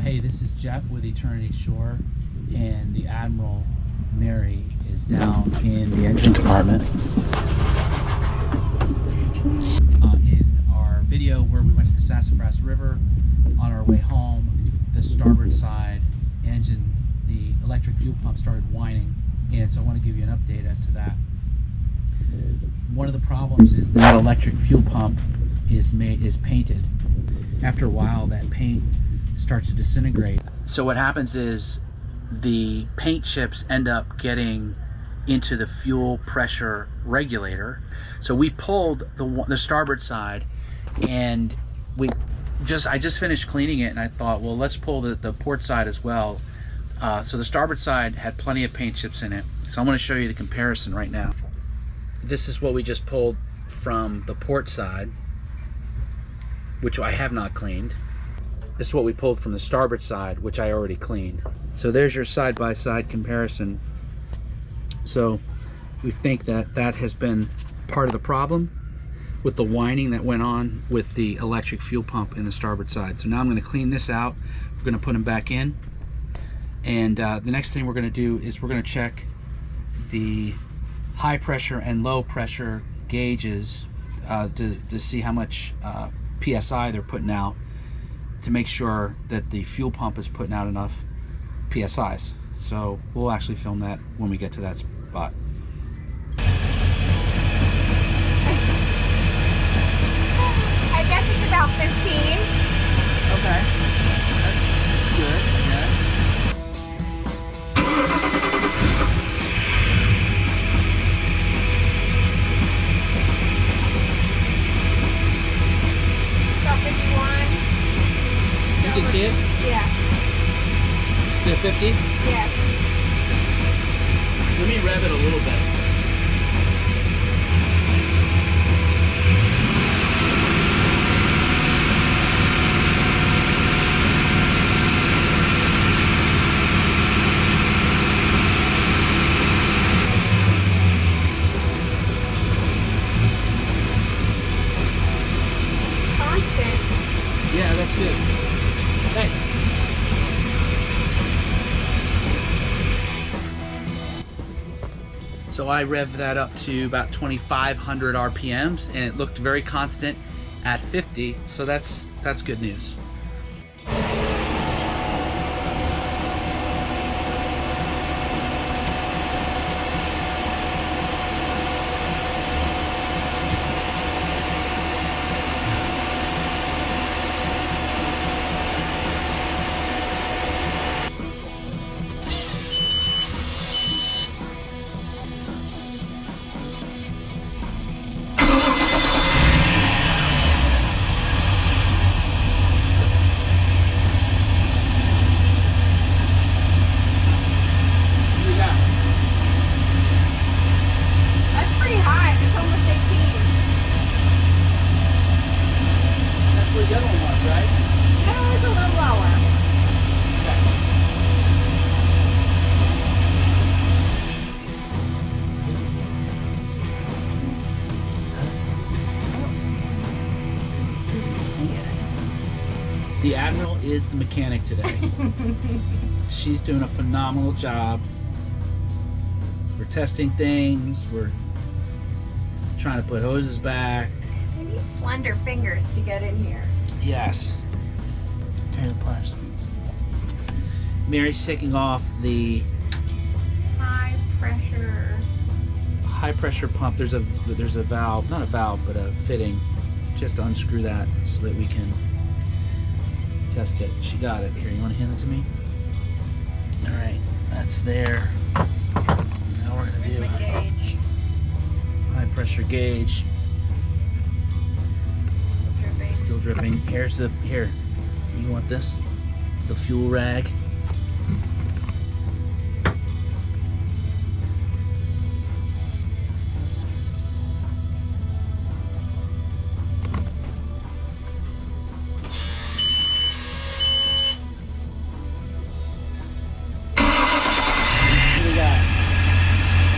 Hey, this is Jeff with Eternity Shore, and the Admiral Mary is down in the engine department. In our video where we went to the Sassafras River, on our way home, the starboard side engine, the electric fuel pump started whining, and so I want to give you an update as to that. One of the problems is that electric fuel pump is painted. After a while, that paint starts to disintegrate. So what happens is the paint chips end up getting into the fuel pressure regulator. So we pulled the starboard side, and I just finished cleaning it, and I thought, well, let's pull the port side as well. So the starboard side had plenty of paint chips in it. So I'm going to show you the comparison right now. This is what we just pulled from the port side, which I have not cleaned. This is what we pulled from the starboard side, which I already cleaned. So there's your side-by-side comparison. So we think that that has been part of the problem with the whining that went on with the electric fuel pump in the starboard side. So now I'm going to clean this out. We're going to put them back in. And the next thing we're going to do is we're going to check the high pressure and low pressure gauges to see how much PSI they're putting out, to make sure that the fuel pump is putting out enough PSIs. So we'll actually film that when we get to that spot. I guess it's about 15. Okay. That's good, I guess. About 51. You can see it? Yeah. Is it 50? Yes. Let me rev it a little bit. Constant. Yeah, that's good. Hey. So I revved that up to about 2,500 RPMs, and it looked very constant at 50. So that's good news. That's pretty high. It's almost 18. That's what the other one was, right? No, it's a little lower. The Admiral is the mechanic today. She's doing a phenomenal job. We're testing things. We're trying to put hoses back. So you need slender fingers to get in here. Yes. Here's the pliers. Mary's taking off the High pressure pump. There's a valve, not a valve, but a fitting. Just to unscrew that so that we can test it. She got it. Here, you want to hand it to me? All right, that's there. Now we're gonna do the gauge. high pressure gauge. Still dripping. Still dripping. Here. You want this? The fuel rag.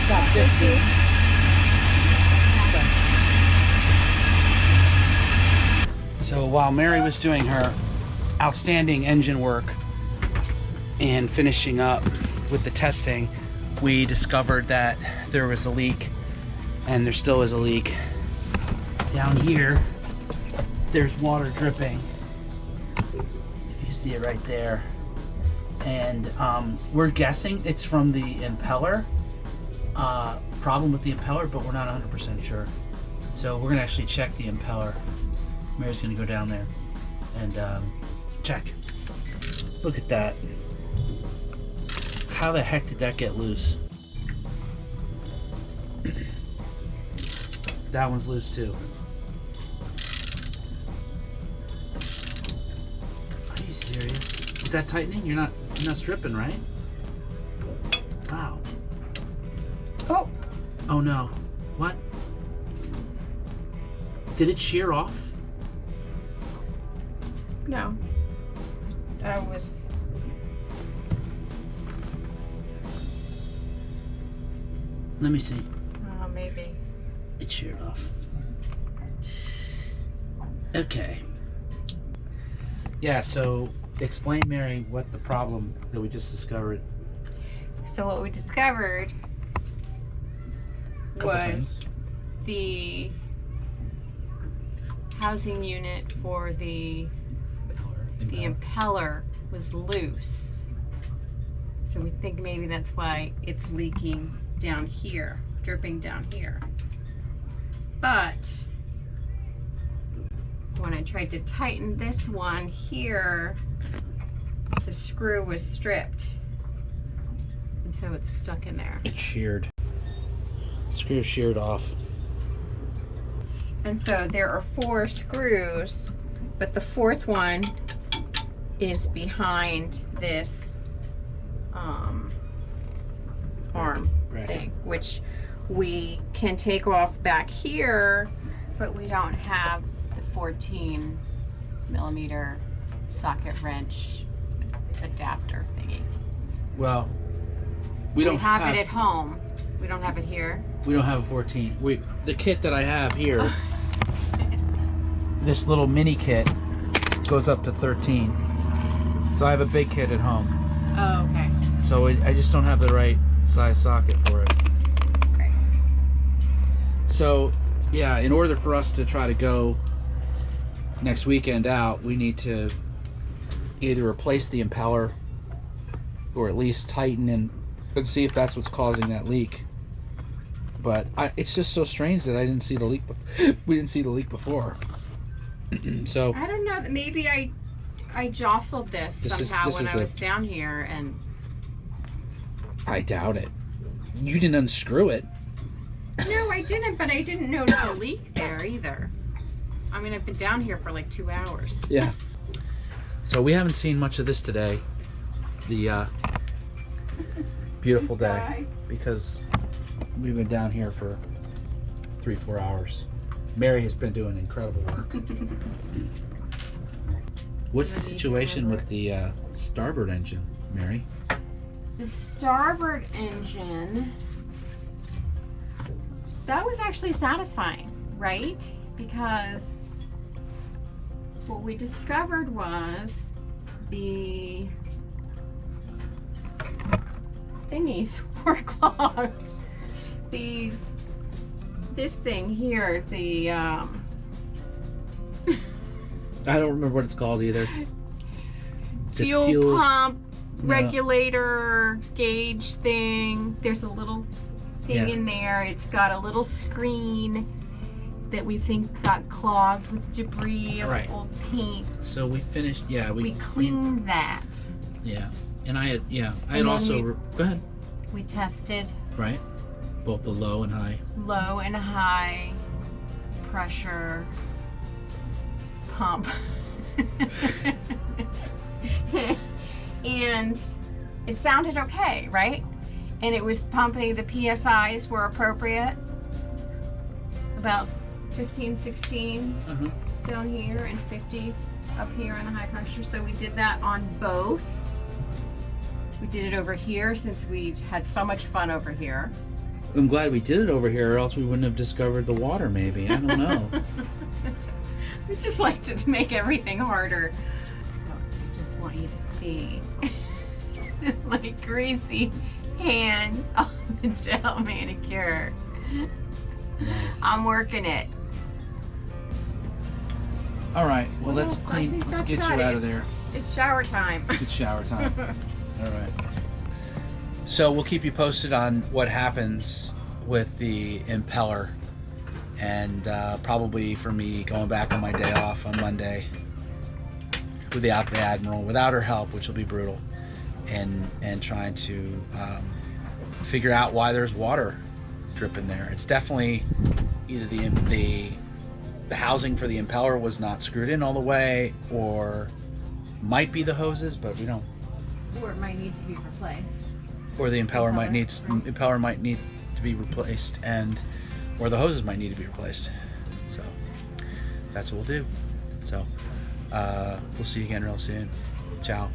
About 50. So while Mary was doing her outstanding engine work, and finishing up with the testing, we discovered that there was a leak, and there still is a leak. Down here, there's water dripping. If you see it right there. And we're guessing it's from the impeller. Problem with the impeller, but we're not 100% sure. So we're gonna actually check the impeller. Mary's gonna go down there and check. Look at that. How the heck did that get loose? That one's loose too. Are you serious? Is that tightening? You're not stripping, right? Wow. Oh. Oh no. What? Did it shear off? No. I was. Let me see. Oh, maybe. It sheared off. Okay. Yeah, so explain, Mary, what the problem that we just discovered. So what we discovered Couple was things. the housing unit for the impeller was loose. So we think maybe that's why it's leaking down here, dripping down here. But when I tried to tighten this one here, the screw was stripped. And so it's stuck in there. It sheared. The screw sheared off. And so there are 4 screws, but the 4th one is behind this arm thing, which we can take off back here, but we don't have the 14mm socket wrench adapter thingy. Well, we don't have it at home. We don't have it here. We don't have a 14. The kit that I have here, this little mini kit, goes up to 13. So I have a big kit at home. Oh, okay. So I just don't have the right size socket for it. Right. So, yeah, in order for us to try to go next weekend out, we need to either replace the impeller or at least tighten and see if that's what's causing that leak. But it's just so strange that I didn't see the leak. We didn't see the leak before. So I don't know. Maybe I jostled this somehow when I was down here, and I doubt it. You didn't unscrew it. No, I didn't. But I didn't notice a leak there either. I mean, I've been down here for like 2 hours. Yeah. So we haven't seen much of this today. The beautiful day, because we've been down here for 3-4 hours. Mary has been doing incredible work. What's the situation with the starboard engine, Mary? The starboard engine, that was actually satisfying, right? Because what we discovered was the thingies were clogged. This thing here, the I don't remember what it's called either. fuel pump regulator gauge thing. There's a little thing in there. It's got a little screen that we think got clogged with debris of old paint. So we finished. Yeah, we cleaned that. Yeah, and I had also. Go ahead. We tested. Right. Both the low and high pressure pump. And it sounded okay, right? And it was pumping, the PSIs were appropriate, about 15, 16 down here and 50 up here on the high pressure. So we did that on both. We did it over here since we had so much fun over here. I'm glad we did it over here, or else we wouldn't have discovered the water, maybe. I don't know. We just liked to make everything harder. So I just want you to see. my greasy hands on the gel manicure. Nice. I'm working it. All right. Well, let's Yes, I clean. think Let's that's get you about out it. of there. It's shower time. It's shower time. All right. So we'll keep you posted on what happens with the impeller, and probably for me going back on my day off on Monday without the Admiral, without her help, which will be brutal, and trying to figure out why there's water dripping there. It's definitely either the housing for the impeller was not screwed in all the way, or might be the hoses, but we don't. Or it might need to be replaced. Or the impeller might need right. to be replaced, or the hoses might need to be replaced. So that's what we'll do. So we'll see you again real soon. Ciao.